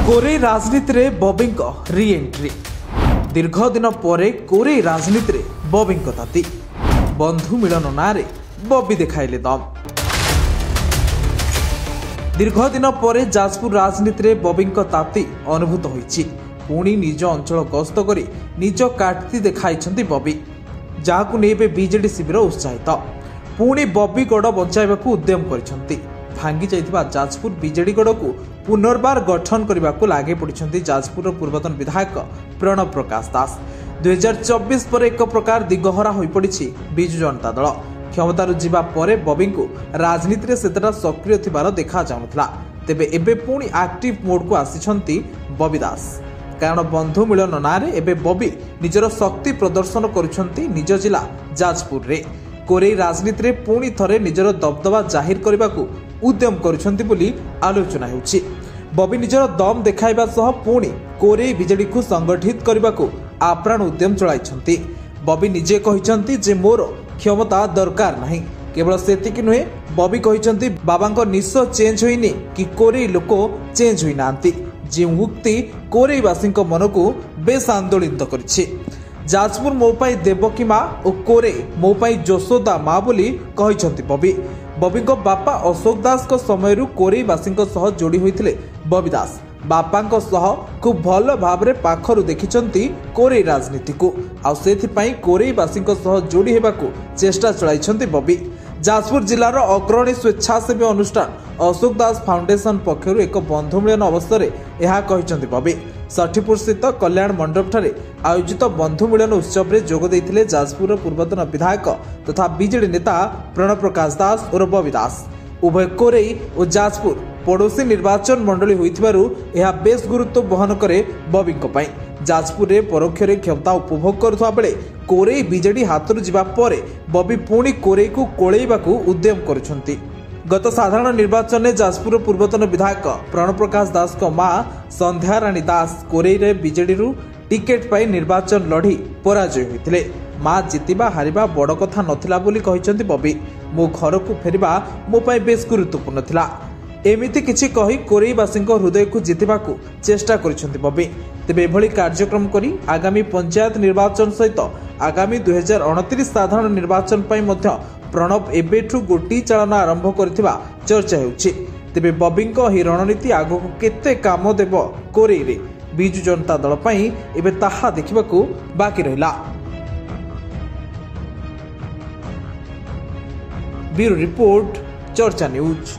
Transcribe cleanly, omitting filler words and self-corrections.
कोरेई राजनीति रे Bobby re entry. दीर्घ दिन पर कोरेई राजनीति रे बॉबी ताती बंधु मिलन नारे बॉबी देखाइले दम। दीर्घ दिन पर जाजपुर राजनीति रे बॉबी ताती अनुभूत होईछि। पुणी निज अंचल गस्त करी निज काटती देखाइछन्ति बॉबी, जाहाकु नेबे बीजेडी शिविर उत्साहित। पुणी बॉबी गड़ बचाइबाकू उद्यम करिछन्ति। भांगी जाइथिबा जाजपुर बीजेडी गड़ को पुनर्बार गठन करने को लगे पड़ते जाजपुर पूर्वतन विधायक प्रणव प्रकाश दास। 2024 पर एक प्रकार दिगहरा हो पड़ी बिजु जनता दल। क्षमतार जीवा परे बॉबी को राजनीति में सेतटा सक्रिय थिबार देखा जाउनथला। तेबे एबे पुणी एक्टिव मोड को आसिछन्ति बॉबी दास, कारण बंधु मिलन नारे एबे बॉबी निजर शक्ति प्रदर्शन करुछन्ति निज जिला जाजपुर रे। कोरेई राजनीति रे पुणी थरे निजर दबदबा जाहिर करबाकू उद्यम करुछन्ति बोली आलोचना हेउछि। बॉबी निजर दम देखाइबा सह पुणी कोरेई बीजेडी को संगठित करबाकू आप्राण उद्यम चलाइछन्ति। बॉबी निजे कहिछन्ति जे मोर क्षमता दरकार नाही। केवल सेतिक नुहे, बॉबी कहिछन्ति बाबांको निश चेंज होइनी कि कोरेई लोक चेंज होई नांती। जे उक्ति कोरेई वासींको मनकू बेस आंदोलित करिछि। जाजपुर मो पाई देवकी माँ और कोरेई मो पाई यशोदा माँ बोली कहिछन्ति बॉबी। बॉबीको बापा अशोक दास को समय कोरेई वासींको सह जोड़ी होइथिले बॉबी दास। बापांको सह खूब भल भाव में पाखरु देखिछन्ति कोरेई राजनीति को, आ सेथिपाई कोरेई वासींको सह जोड़ी हेबाकू चेष्टा चलाइछन्ति बॉबी। जाजपुर जिलार अग्रणी स्वेच्छासेवी अनुष्ठान अशोक दास फाउंडेशन पक्षरु एक बंधु मिलन अवसर यह कहिछन्ति बॉबी। षठीपुर स्थित कल्याण मंडप ठारे आयोजित बंधु मिलन उत्सव में जोग देइथिले जाजपुर पूर्वतन विधायक तथा बीजेडी नेता प्रणव प्रकाश दास और बॉबी दास। उभय कोरेई और जाजपुर पड़ोसी निर्वाचन मंडली होइथिबारु यह बेस गुरुत्व बहन करे बॉबींको पई। जाजपुर रे परोक्षरे क्षमता उपभोग करुवा बेले कोरेई बीजेडी हाथरु जिबा परे बॉबी पुणी कोरेई को कोळेइबाकू उद्यम करुछन्ति। गत साधारण निर्वाचन में जाजपुर पूर्वतन विधायक प्रणव प्रकाश दास को मां संध्या राणी दास कोरेई रे बीजेडी रु टिकेट पाई निर्वाचन लड़ी पराजय होइथिले। मां जितिबा हारिबा बड़ कथा नथिला बोली कहिसन्ति बॉबी। मो घर को फेरिबा मो पाई बेस गुरुत्वपूर्ण थिला। एमिति किछि कही कोरेईवासींको हृदय को जितिबाकू चेष्टा करिसन्ति बॉबी। तेबे एभली कार्यक्रम करी आगामी पंचायत निर्वाचन सहित आगामी 2029 साधारण निर्वाचन पाई मध्य प्रणव एबेठू गोटी चालना आरंभ करथिबा चर्चा हेउछि। तेबे बॉबींको ही रणनीति आगको केते काम देबो कोरेई रे बिजु जनता दल पाई एबे ताहा देखिबाकू बाकी रहिला। ब्यूरो रिपोर्ट, चर्चा न्यूज।